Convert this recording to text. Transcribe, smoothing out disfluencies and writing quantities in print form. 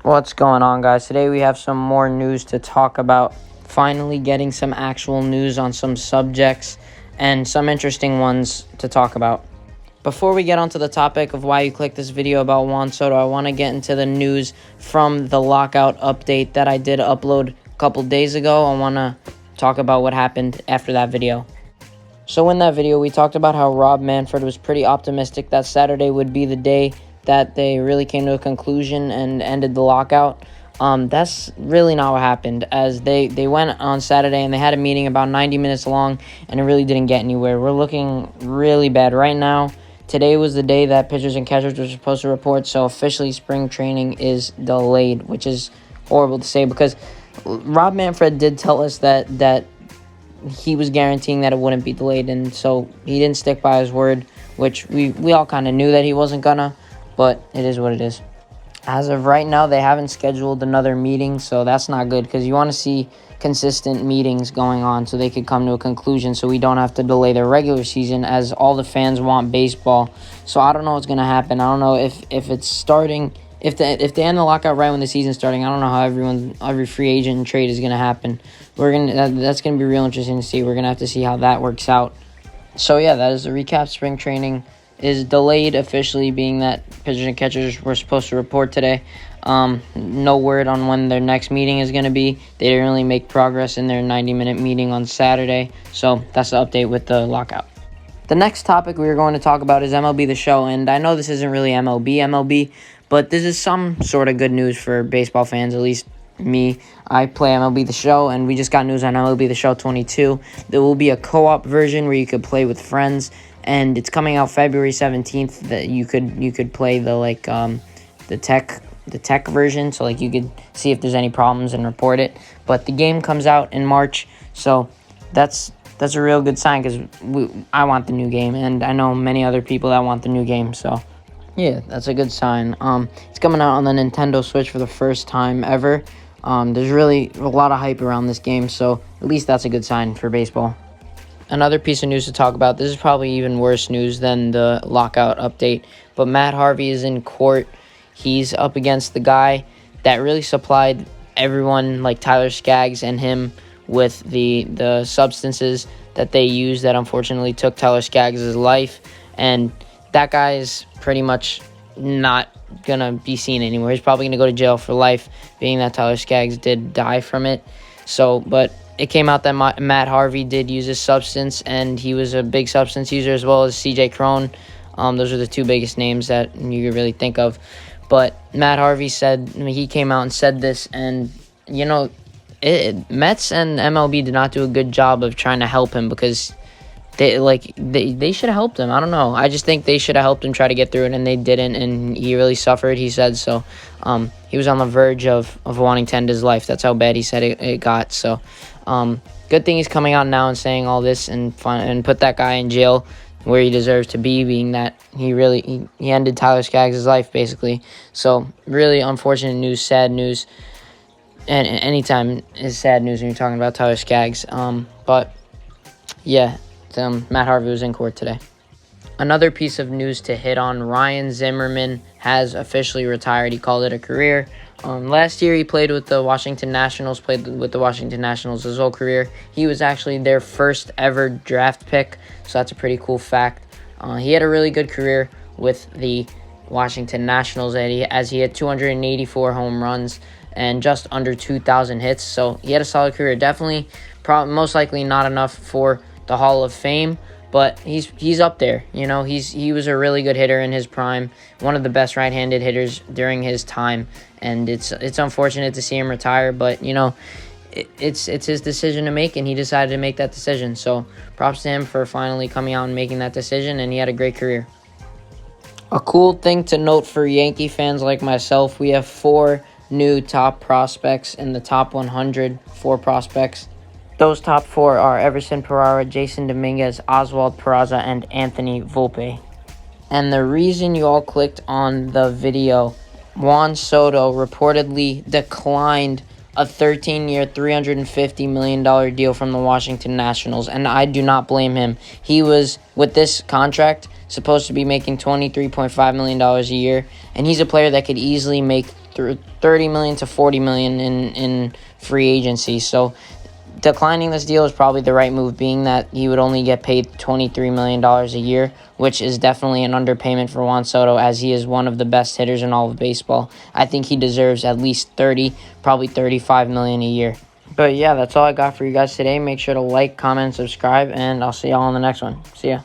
What's going on, guys? Today we have some more news to talk about. Finally getting some actual news on some subjects and some interesting ones to talk about. Before we get onto the topic of why you clicked this video about Juan Soto, I want to get into the news from the Lockout update that I did upload a couple days ago. I want to talk about what happened after that video. So in that video, we talked about how Rob Manfred was pretty optimistic that Saturday would be the day that they really came to a conclusion and ended the lockout. That's really not what happened, as they went on Saturday and they had a meeting about 90 minutes long, and it really didn't get anywhere. We're looking really bad right now. Today was the day that pitchers and catchers were supposed to report, so officially spring training is delayed, which is horrible to say because Rob Manfred did tell us that he was guaranteeing that it wouldn't be delayed, and so he didn't stick by his word, which we all kind of knew that he wasn't gonna, but it is what it is. As of right now, they haven't scheduled another meeting, so that's not good because you want to see consistent meetings going on so they could come to a conclusion so we don't have to delay their regular season, as all the fans want baseball. So I don't know what's going to happen. I don't know if it's starting, if they end the lockout right when the season's starting. I don't know how every free agent and trade is going to happen. That's going to be real interesting to see. We're going to have to see how that works out. So yeah, that is the recap. Spring training is delayed officially, being that pitchers and catchers were supposed to report today. No word on when their next meeting is going to be. They didn't really make progress in their 90-minute meeting on Saturday. So that's the update with the lockout. The next topic we are going to talk about is MLB The Show. And I know this isn't really MLB, but this is some sort of good news for baseball fans, at least me. I play MLB The Show, and we just got news on MLB The Show 22. There will be a co-op version where you could play with friends, and it's coming out February 17th. That you could play the tech version, so you could see if there's any problems and report it. But the game comes out in March, so that's a real good sign because I want the new game, and I know many other people that want the new game. So yeah, that's a good sign. It's coming out on the Nintendo Switch for the first time ever. There's really a lot of hype around this game, so at least that's a good sign for baseball. Another piece of news to talk about, this is probably even worse news than the lockout update, but Matt Harvey is in court. He's up against the guy that really supplied everyone like Tyler Skaggs and him with the substances that they used that unfortunately took Tyler Skaggs' life, and that guy is pretty much not going to be seen anymore. He's probably going to go to jail for life, being that Tyler Skaggs did die from it. So, but it came out that Matt Harvey did use this substance, and he was a big substance user, as well as CJ Cron. Those are the two biggest names that you could really think of. But Matt Harvey said, he came out and said this, and, Mets and MLB did not do a good job of trying to help him, because they should have helped him. I don't know. I just think they should have helped him try to get through it, and they didn't, and he really suffered, he said. So he was on the verge of wanting to end his life. That's how bad he said it got. So good thing he's coming out now and saying all this and put that guy in jail where he deserves to be, being that he ended Tyler Skaggs' life, basically. So really unfortunate news, sad news. And anytime is sad news when you're talking about Tyler Skaggs. But yeah, Matt Harvey was in court today. Another piece of news to hit on, Ryan Zimmerman has officially retired. He called it a career. Last year he played with the Washington Nationals, his whole career. He was actually their first ever draft pick, so that's a pretty cool fact. He had a really good career with the Washington Nationals, as he had 284 home runs and just under 2,000 hits, so he had a solid career. Definitely, most likely not enough for the Hall of Fame, but he's up there. He was a really good hitter in his prime, one of the best right-handed hitters during his time, and it's unfortunate to see him retire, but it's his decision to make, and he decided to make that decision. So props to him for finally coming out and making that decision, and he had a great career. A cool thing to note for Yankee fans like myself, we have 4 new top prospects in the top 100, 4 prospects. Those top 4 are Everson Pereira, Jason Dominguez, Oswald Peraza, and Anthony Volpe. And the reason you all clicked on the video, Juan Soto reportedly declined a 13-year, $350 million deal from the Washington Nationals, and I do not blame him. He was, with this contract, supposed to be making $23.5 million a year, and he's a player that could easily make $30 million to $40 million in free agency. So declining this deal is probably the right move, being that he would only get paid $23 million a year, which is definitely an underpayment for Juan Soto, as he is one of the best hitters in all of baseball. I think he deserves at least 30, probably $35 million a year. But yeah, that's all I got for you guys today. Make sure to like, comment, subscribe, and I'll see y'all on the next one. See ya.